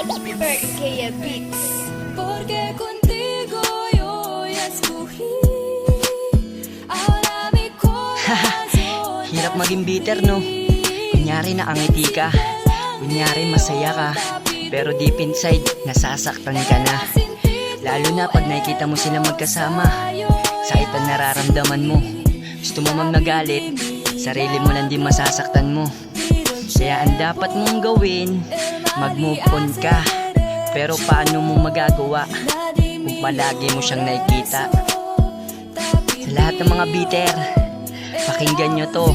Kaya Beats. Porque contigo yo ya escogí. Ahora mi corazón. Hirap maging bitter, no? Kunyari nakangiti ka, kunyari masaya ka, pero deep inside, nasasaktan ka na. Lalo na pag nakikita mo silang magkasama, sakit ang nararamdaman mo. Gusto mo mang nagalit, sarili mo lang din masasaktan mo. Kaya ang dapat mong gawin, mag-move on ka. Pero paano mo magagawa kung palagi mo siyang nakikita? Sa lahat ng mga bitter, pakinggan nyo to.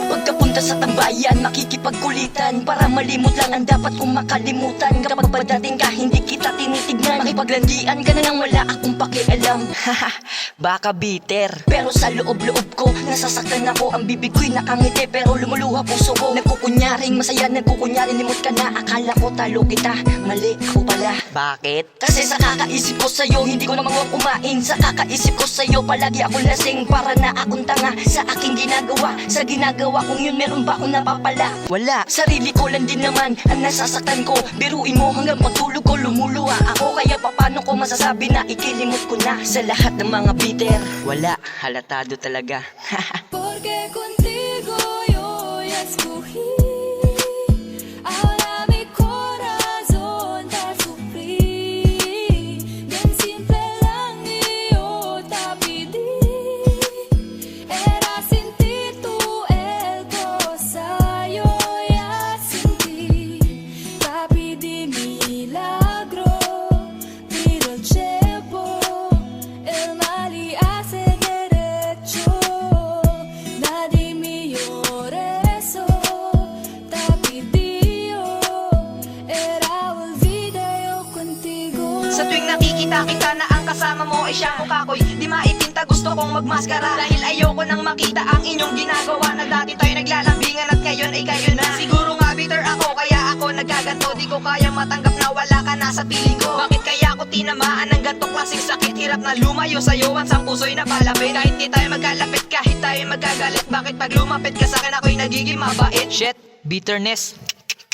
Pagkapunta sa tambayan, makikipagkulitan para malimot lang ang dapat kong makalimutan. Kapag padating ka, hindi kita tinitignan, makipaglandian ka na nang wala akong pakialam. Haha, baka bitter, pero sa loob-loob ko nasasaktan ako. Ang bibig ko'y nakangiti, pero lumuluha puso ko. Nagkukunyaring masaya, nagkukunyaring limot ka na. Akala ko talo kita, mali ako pala. Bakit? Kasi sa kakaisip ko sa'yo, hindi ko na magawang kumain. Sa kakaisip ko sa'yo, palagi akong lasing. Para na akong tanga sa aking ginagawa. Sa ginagawa kung yun, meron ba akong napapala? Wala, sarili ko lang din naman ang nasasaktan ko. Biruin mo hanggang pagtulog ko, lumuluha ako. Kaya paano ko masasabi na ikilimot ko na? Sa lahat ng mga bitter, wala, halatado talaga. Porque contigo yo ya escogí. Ahora mi corazón te sufrí. Bien simple lang iyo te pedí. Era sin ti tú el cosa yo ya sin ti. Te pedí milagro, pero el tiempo el mal y hace derecho. Nadie me llore eso, te pedí yo. Era olvida yo contigo. Sa tuwing nakikita kita na ang kasama mo ay siyang mukha ko'y di maipinta, gusto kong magmaskara. Dahil ayoko nang makita ang inyong ginagawa, na dati tayo naglalambingan at ngayon ay kayo na. Siguro nga bitter ako kaya ako nagkaganto, di ko kayang matanggap na wala ka na sa piling ko. Bakit kaya ako tinamaan ng ganto klaseng sakit? Hirap na lumayo sa'yo, ang sang puso'y napalapit. Kahit di tayo magkalapit, kahit tayo magkagalit, bakit pag lumapit ka sa'kin ako'y nagiging mabait? Shit, bitterness.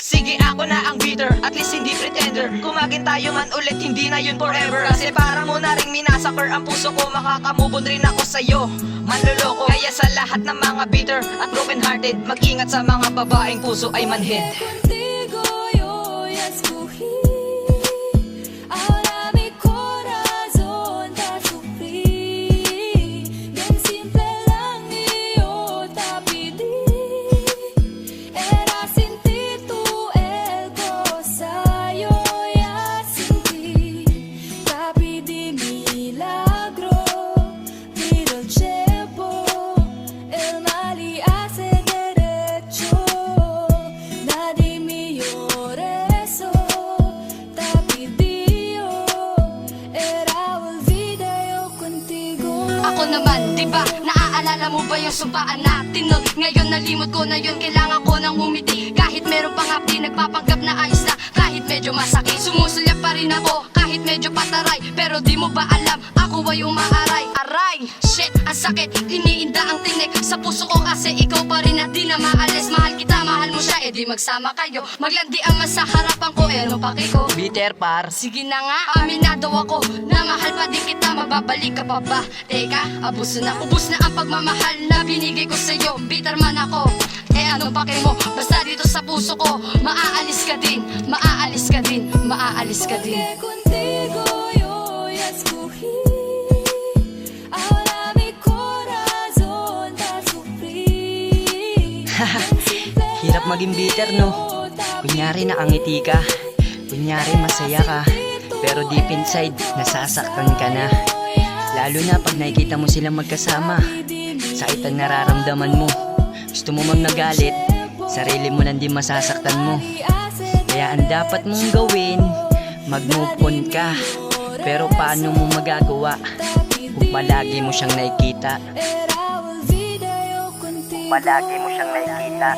Sige, ako na ang bitter, at least hindi pretender. Kumagin tayo man ulit, hindi na yun forever. Kasi para mo na rin minasakar ang puso ko, makakamubon rin ako sa'yo, manloloko. Kaya sa lahat ng mga bitter at broken hearted, mag-ingat sa mga babaeng puso ay manhid. Contigo yo ya escogí. Ahora mi corazón te sufrí. Bien simple lang iyo te pedí. Era sin ti tú el cosa yo ya sin ti. Te pedí milagro, pero el tiempo el mal y hace derecho. Nadie me llore eso, te pedí yo. Era olvida yo contigo. Ako naman, diba? Naaalala mo ba yung sumpaan natin nun? Ngayon nalimot ko na yun, kailangan ko nang umiti. Kahit meron pang hapdi, nagpapanggap na ayos na. Kahit medyo masakit, sumusulyak pa rin ako. Kahit medyo pataray, pero di mo ba alam, ako ay umaaray. Aray, shit, ang sakit, iniinda ang tinik sa puso ko kasi ikaw pa rin at di na maalis. Mahal kita, mahal mo siya, edi magsama kayo. Maglandi ang mas sa harapan ko, ano paki ko? Bitter par. Sige na nga, aminado ako na mahal pa din kita, mababalik ka pa ba? Teka, abuso na, ubus na ang pagmamahal na binigay ko sa'yo. Bitter man ako, anong pake mo? Basta dito sa puso ko, maaalis ka din, maaalis ka din, maaalis ka din. Porque contigo yo ya escogí. Ahora mi corazón te sufrí. Hirap maging bitter, no? Kunyari nakangiti ka, kunyari masaya ka, pero deep inside, nasasaktan ka na. Lalo na pag nakikita mo silang magkasama, sakit ang nararamdaman mo. Gusto mo mang nagalit, sarili mo lang din masasaktan mo. Kaya ang dapat mong gawin, mag-move on ka. Pero paano mo magagawa kung palagi mo siyang nakikita? Era olvida yo contigo. Palagi mo siyang nakikita.